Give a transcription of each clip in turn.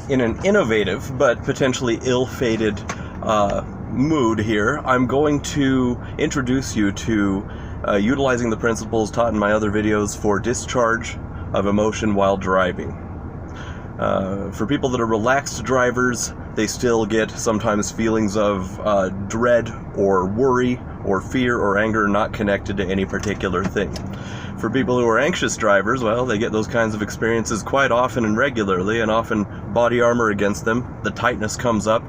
in an innovative but potentially ill-fated mood here, I'm going to introduce you to utilizing the principles taught in my other videos for discharge of emotion while driving. For people that are relaxed drivers, they still get sometimes feelings of dread or worry or fear or anger not connected to any particular thing. For people who are anxious drivers, well, they get those kinds of experiences quite often and regularly, and often body armor against them. The tightness comes up,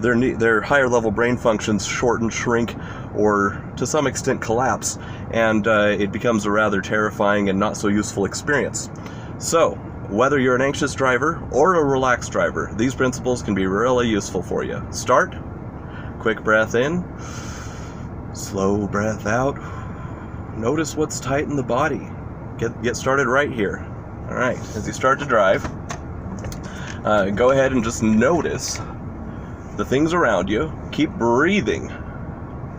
their higher level brain functions shorten, shrink, or to some extent collapse, and it becomes a rather terrifying and not so useful experience. So, whether you're an anxious driver or a relaxed driver, these principles can be really useful for you. Start, quick breath in, slow breath out. Notice what's tight in the body. Get started right here. All right, as you start to drive, go ahead and just notice the things around you. Keep breathing.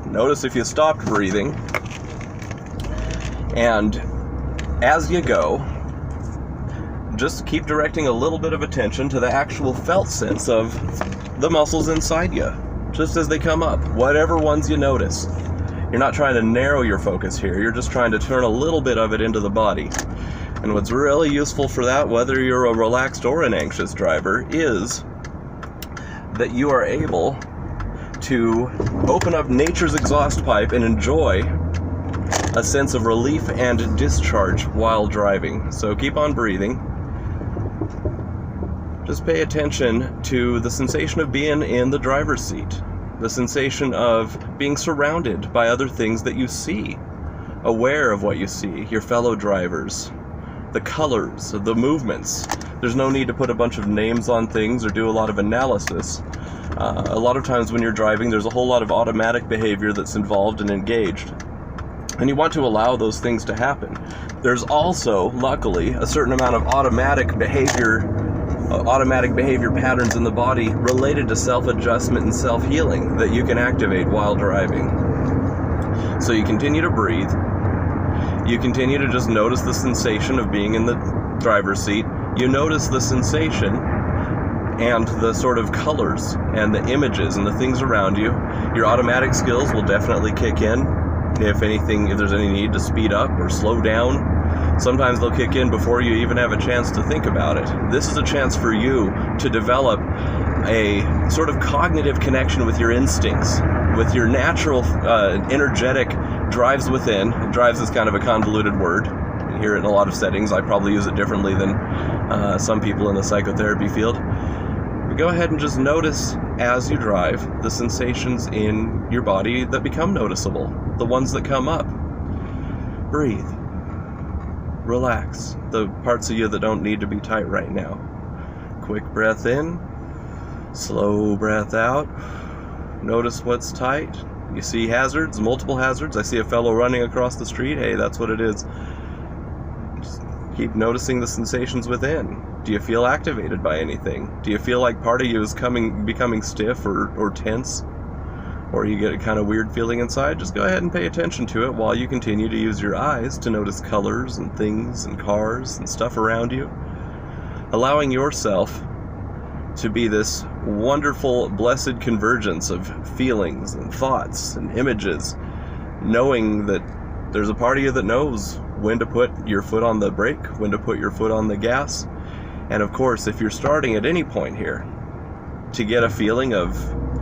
Notice if you stopped breathing. And as you go, just keep directing a little bit of attention to the actual felt sense of the muscles inside you, just as they come up, whatever ones you notice. You're not trying to narrow your focus here, you're just trying to turn a little bit of it into the body. And what's really useful for that, whether you're a relaxed or an anxious driver, is that you are able to open up nature's exhaust pipe and enjoy a sense of relief and discharge while driving. So keep on breathing. Just pay attention to the sensation of being in the driver's seat, the sensation of being surrounded by other things that you see, aware of what you see, your fellow drivers, the colors, the movements. There's no need to put a bunch of names on things or do a lot of analysis. A lot of times when you're driving, there's a whole lot of automatic behavior that's involved and engaged, and you want to allow those things to happen. There's also, luckily, a certain amount of automatic behavior patterns in the body related to self-adjustment and self-healing that you can activate while driving. So you continue to breathe. You continue to just notice the sensation of being in the driver's seat. You notice the sensation and the sort of colors and the images and the things around you. Your automatic skills will definitely kick in. If there's any need to speed up or slow down, sometimes they'll kick in before you even have a chance to think about it. This is a chance for you to develop a sort of cognitive connection with your instincts, with your natural, energetic drives within. Drives is kind of a convoluted word. You hear it in a lot of settings. I probably use it differently than some people in the psychotherapy field. But go ahead and just notice as you drive the sensations in your body that become noticeable, the ones that come up. Breathe. Relax the parts of you that don't need to be tight right now. Quick breath in, slow breath out. Notice what's tight. You see hazards, multiple hazards. I see a fellow running across the street. Hey, that's what it is. Just keep noticing the sensations within. Do you feel activated by anything? Do you feel like part of you is becoming stiff or tense? Or you get a kind of weird feeling inside? Just go ahead and pay attention to it while you continue to use your eyes to notice colors and things and cars and stuff around you. Allowing yourself to be this wonderful, blessed convergence of feelings and thoughts and images, knowing that there's a part of you that knows when to put your foot on the brake, when to put your foot on the gas. And of course, if you're starting at any point here to get a feeling of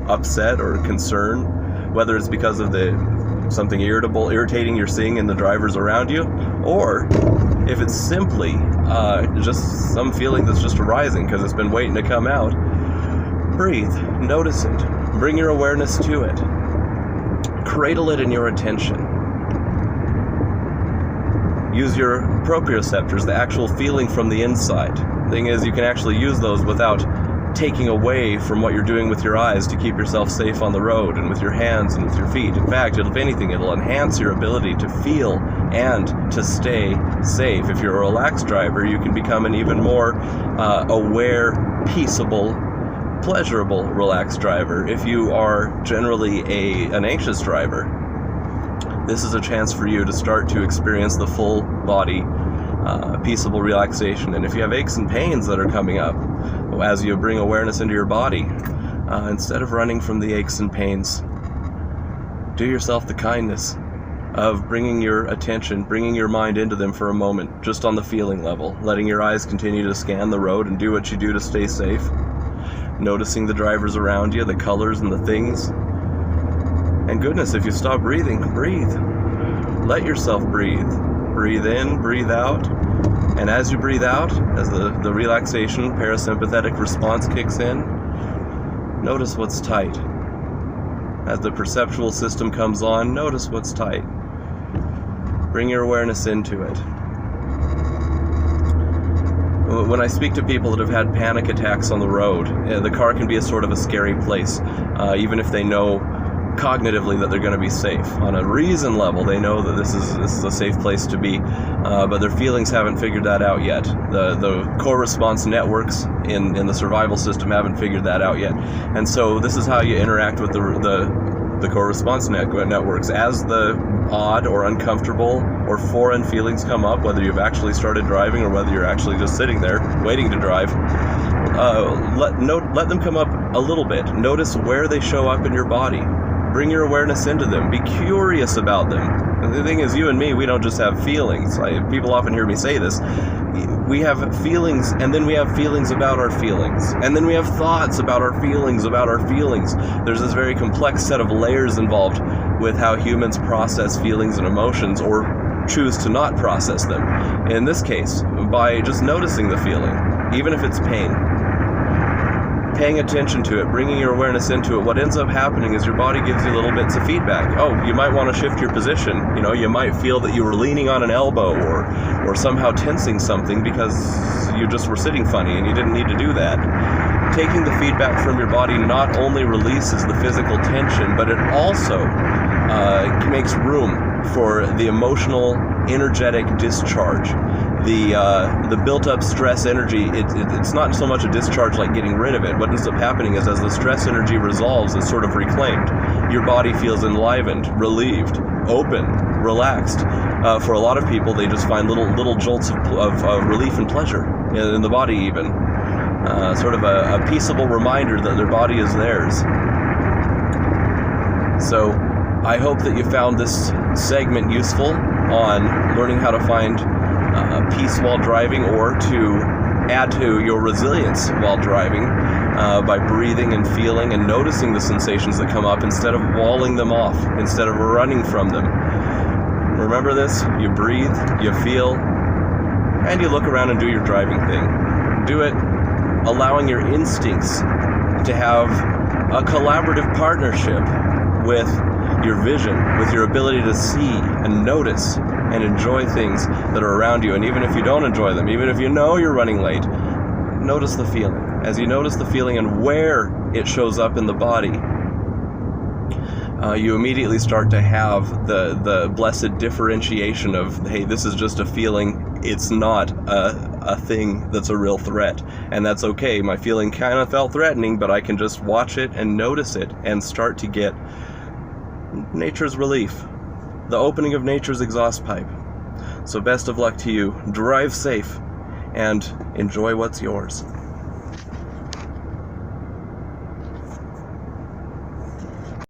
upset or concern, whether it's because of something irritating you're seeing in the drivers around you, or if it's simply just some feeling that's just arising because it's been waiting to come out, breathe, notice it, bring your awareness to it, cradle it in your attention. Use your proprioceptors, the actual feeling from the inside. Thing is, you can actually use those without taking away from what you're doing with your eyes to keep yourself safe on the road, and with your hands and with your feet. In fact, if anything, it'll enhance your ability to feel and to stay safe. If you're a relaxed driver, you can become an even more aware, peaceable, pleasurable, relaxed driver. If you are generally an anxious driver, this is a chance for you to start to experience the full body peaceable relaxation. And if you have aches and pains that are coming up, as you bring awareness into your body, instead of running from the aches and pains, do yourself the kindness of bringing your attention, bringing your mind into them for a moment, just on the feeling level, letting your eyes continue to scan the road and do what you do to stay safe, noticing the drivers around you, the colors and the things. And goodness, if you stop breathing, breathe. Let yourself breathe. Breathe in, breathe out. And as you breathe out, as the relaxation, parasympathetic response kicks in, notice what's tight. As the perceptual system comes on, notice what's tight. Bring your awareness into it. When I speak to people that have had panic attacks on the road, the car can be a sort of a scary place, even if they know cognitively that they're going to be safe. On a reason level, they know that this is a safe place to be, but their feelings haven't figured that out yet. The core response networks in the survival system haven't figured that out yet. And so this is how you interact with the core response networks. As the odd or uncomfortable or foreign feelings come up, whether you've actually started driving or whether you're actually just sitting there waiting to drive, let them come up a little bit. Notice where they show up in your body. Bring your awareness into them. Be curious about them. And the thing is, you and me, we don't just have feelings. People often hear me say this. We have feelings, and then we have feelings about our feelings. And then we have thoughts about our feelings about our feelings. There's this very complex set of layers involved with how humans process feelings and emotions, or choose to not process them. In this case, by just noticing the feeling, even if it's pain, paying attention to it, bringing your awareness into it, what ends up happening is your body gives you little bits of feedback. Oh, you might want to shift your position. You might feel that you were leaning on an elbow or somehow tensing something because you just were sitting funny and you didn't need to do that. Taking the feedback from your body not only releases the physical tension, but it also makes room for the emotional, energetic discharge. The built-up stress energy, it's not so much a discharge like getting rid of it. What ends up happening is as the stress energy resolves, it's sort of reclaimed. Your body feels enlivened, relieved, open, relaxed. For a lot of people, they just find little jolts of relief and pleasure in the body even. Sort of a peaceable reminder that their body is theirs. So I hope that you found this segment useful on learning how to find peace while driving, or to add to your resilience while driving by breathing and feeling and noticing the sensations that come up instead of walling them off, instead of running from them. Remember this: you breathe, you feel, and you look around and do your driving thing. Do it allowing your instincts to have a collaborative partnership with your vision, with your ability to see and notice and enjoy things that are around you. And even if you don't enjoy them, even if you know you're running late, notice the feeling. As you notice the feeling and where it shows up in the body, you immediately start to have the blessed differentiation of, hey, this is just a feeling. It's not a thing that's a real threat. And that's okay. My feeling kind of felt threatening, but I can just watch it and notice it and start to get nature's relief. The opening of nature's exhaust pipe. So best of luck to you. Drive safe and enjoy what's yours.